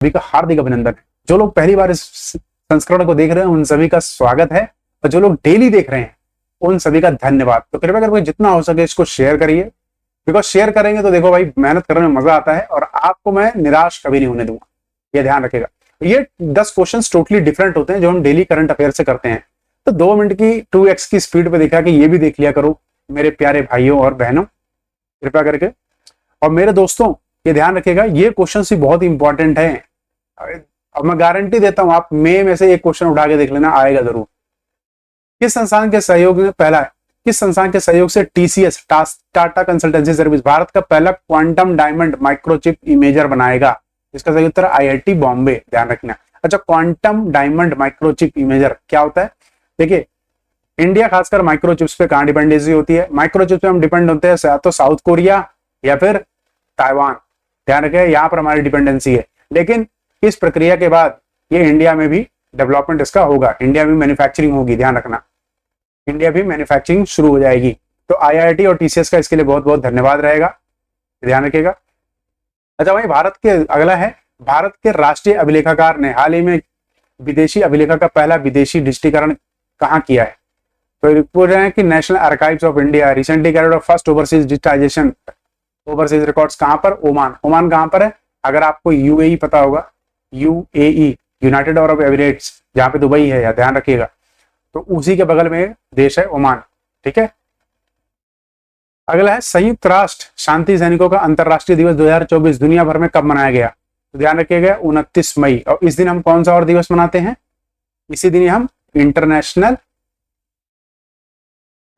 सभी का हार्दिक अभिनंदन है। जो लोग पहली बार इस संस्करण को देख रहे हैं उन सभी का स्वागत है, और जो लोग डेली देख रहे हैं उन सभी का धन्यवाद। तो कृपया करके जितना हो सके इसको शेयर करिए, बिकॉज शेयर करेंगे तो देखो भाई मेहनत करने में मजा आता है और आपको मैं निराश कभी नहीं होने दूंगा, ये ध्यान रखेगा। ये 10 क्वेश्चंस टोटली डिफरेंट होते हैं जो हम डेली करंट अफेयर से करते हैं। तो 2 मिनट की 2x की स्पीड पे देखा कि ये भी देख लिया करो मेरे प्यारे भाइयों और बहनों, कृपया करके। और मेरे दोस्तों ये ध्यान रखिएगा, ये क्वेश्चन भी बहुत इंपॉर्टेंट है। अब मैं गारंटी देता हूं आप में से एक क्वेश्चन उठा के देख लेना, आएगा जरूर। किस संस्थान के सहयोग में पहला है, किस संस्थान के सहयोग से TCS Tata consultancy service Bharat का पहला क्वांटम डायमंड माइक्रोचिप इमेजर बनाएगा? इसका सही उत्तर आईआईटी बॉम्बे, ध्यान रखना। अच्छा, क्वांटम डायमंड माइक्रोचिप इमेजर क्या होता है? देखिए, इंडिया खासकर माइक्रोचिप्स पे कहां डिपेंडेंसी होती है? माइक्रोचिप्स पे हम डिपेंड होते हैं या तो साउथ कोरिया या फिर ताइवान, ध्यान रखें, यहां पर हमारी डिपेंडेंसी है। लेकिन इस प्रक्रिया के बाद ये इंडिया में भी डेवलपमेंट इसका होगा, इंडिया में मैन्युफैक्चरिंग होगी, ध्यान रखना, इंडिया भी मैन्युफैक्चरिंग शुरू हो जाएगी। तो आईआईटी और टीसीएस का इसके लिए बहुत बहुत धन्यवाद रहेगा, ध्यान रखिएगा। अच्छा भाई, भारत के अगला है, भारत के राष्ट्रीय अभिलेखागार ने हाल ही में विदेशी अभिलेखा का पहला विदेशी डिजिटीकरण कहां किया है? तो पूछ रहे हैं कि National Archives of India recently carried out first overseas digitisation overseas records कहां पर? ओमान। ओमान कहां पर है? अगर आपको यूएई पता होगा, यूएई यूनाइटेड अरब एमिरेट्स, जहां पे दुबई है, या ध्यान रखिएगा, तो उसी के बगल में देश है ओमान, ठीक है। अगला है, संयुक्त राष्ट्र शांति सैनिकों का अंतरराष्ट्रीय दिवस 2024 दुनिया भर में कब मनाया गया? तो ध्यान रखिएगा 29 मई। और इस दिन हम कौन सा और दिवस मनाते हैं? इसी दिन हम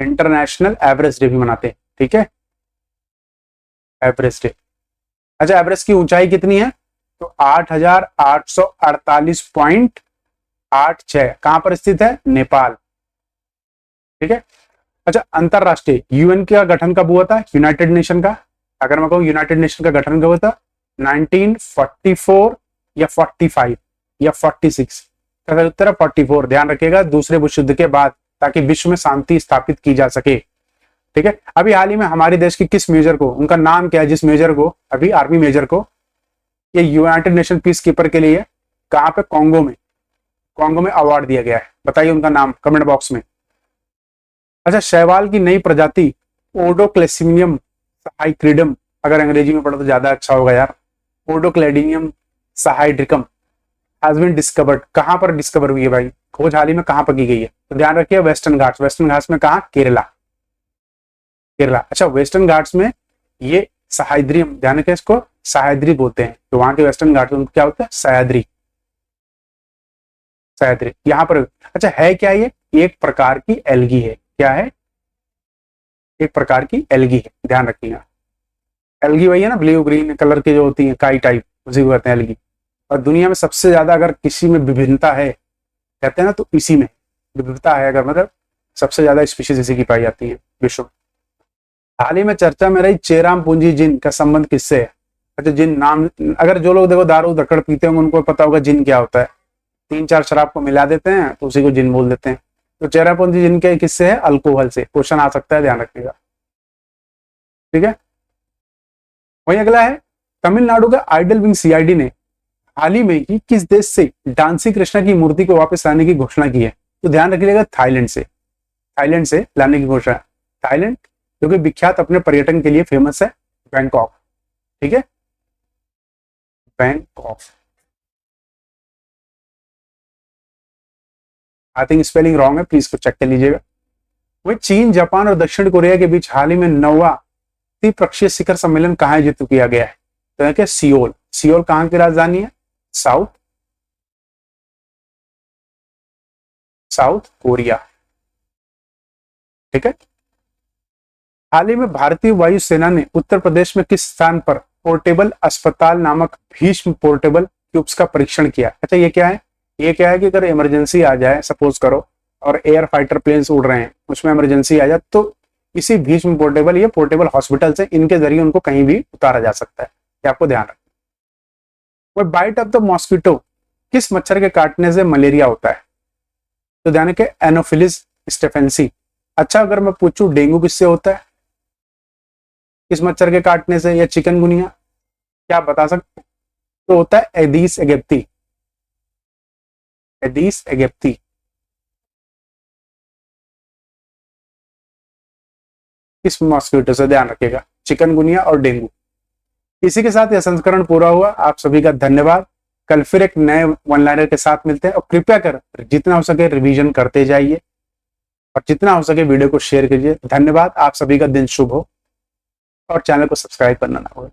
इंटरनेशनल एवरेस्ट डे भी मनाते हैं, ठीक है, एवरेस्ट डे। अच्छा, एवरेस्ट की ऊंचाई कितनी है? तो 8,848.86। कहां पर स्थित है? नेपाल, ठीक है। अच्छा, अंतरराष्ट्रीय यूएन का गठन कब हुआ था? यूनाइटेड नेशन का, अगर मैं कहूं यूनाइटेड नेशन का गठन कब हुआ था? 1944 या 45 या 46? का उत्तर है 44, ध्यान रखिएगा, दूसरे विश्व युद्ध के बाद, ताकि विश्व में शांति स्थापित की जा सके, ठीक है। अभी हाल ही में हमारे देश की किस मेजर को, उनका नाम क्या है जिस मेजर को, अभी आर्मी मेजर को, ये यूनाइटेड नेशन पीस कीपर के लिए कहां पे? कॉन्गो में अवार्ड दिया गया है, बताइए उनका नाम कमेंट बॉक्स में। अच्छा, शैवाल की नई प्रजाति ओडोक्लेसिनियम साइक्रिडम, अगर अंग्रेजी में पढ़ो तो ज्यादा अच्छा होगा यार, ओडोक्लेडिनियम साइड्रिकम हैज बीन डिस्कवर्ड। कहां पर डिस्कवर हुई है भाई? खोज हाल ही में कहां पर की गई है? तो ध्यान रखिए वेस्टर्न घाट्स, वेस्टर्न घाट्स में कहा? केरला। अच्छा, वेस्टर्न घाट्स में ये सहायद्रियम, ध्यान रखिए इसको सहायद्री बोलते हैं, तो वहां के वेस्टर्न घाट्स में क्या होता है? सह्याद्री, यहां पर। अच्छा, है क्या ये? एक प्रकार की एल्गी है, क्या है? एक प्रकार की एल्गी है, ध्यान रखिएगा। एल्गी वही है ना, ब्लू ग्रीन कलर की जो होती है, काई टाइप, उसी को कहते हैं एल्गी। और दुनिया में सबसे ज्यादा अगर किसी में विभिन्नता है कहते हैं ना, तो इसी में विविधता है, अगर मतलब सबसे ज्यादा स्पीशीज इसी की पाई जाती है विश्व में। हाल ही में चर्चा में रही चेराम पूंजी जिन का संबंध किससे है? अच्छा, जिन नाम, अगर जो लोग देखो दारू दक्कड़ पीते होंगे उनको पता होगा जिन क्या होता है, 3-4 शराब को मिला देते हैं तो उसी को जिन बोल देते हैं। तो चेरापूंजी जिन के किससे है? अल्कोहल से। क्वेश्चन आ सकता है, ध्यान रखिएगा, ठीक है। वही अगला है, तमिलनाडु का आइडल विंग सीआईडी ने हाल ही में ही किस देश से डांसी कृष्णा की मूर्ति को वापस लाने की घोषणा की है? तो ध्यान रखिएगा थाईलैंड से लाने की घोषणा। थाईलैंड जो कि विख्यात अपने पर्यटन के लिए फेमस है, बैंकॉक, ठीक है, Bangkok. I think spelling wrong है, प्लीज को चेक कर लीजिएगा। वही चीन, जापान और दक्षिण कोरिया के बीच हाल ही में 9वां त्रिपक्षीय शिखर सम्मेलन कहां आयोजित किया गया है? तो है क्या? सियोल। सियोल कहां की राजधानी है? साउथ कोरिया, ठीक है। हाल ही में भारतीय वायुसेना ने उत्तर प्रदेश में किस स्थान पर पोर्टेबल अस्पताल नामक भीष्म पोर्टेबल ट्यूब्स का परीक्षण किया? अच्छा, ये क्या है? ये क्या है कि अगर इमरजेंसी आ जाए, सपोज करो, और एयर फाइटर प्लेन्स उड़ रहे हैं, उसमें इमरजेंसी आ जाए, तो इसी भीष्म पोर्टेबल, ये पोर्टेबल हॉस्पिटल से इनके जरिए उनको कहीं भी उतारा जा सकता है, ये आपको ध्यान रखना। वो बाइट ऑफ द मॉस्किटो किस मच्छर के काटने से मलेरिया होता है? तो ध्यान रखें एनोफिलिस स्टेफेंसी। अच्छा, अगर मैं पूछूं डेंगू किससे होता है? किस मच्छर के काटने से, या चिकनगुनिया, क्या आप बता सकते हैं? तो होता है एडीज एगिप्टी। एडीज एगिप्टी। इस मॉस्किटो से ध्यान रखिएगा, चिकनगुनिया और डेंगू। इसी के साथ यह संस्करण पूरा हुआ। आप सभी का धन्यवाद। कल फिर एक नए वन लाइनर के साथ मिलते हैं, और कृपया कर जितना हो सके रिवीजन करते जाइए और जितना हो सके वीडियो को शेयर कीजिए। धन्यवाद। आप सभी का दिन शुभ हो और चैनल को सब्सक्राइब करना ना भूलें।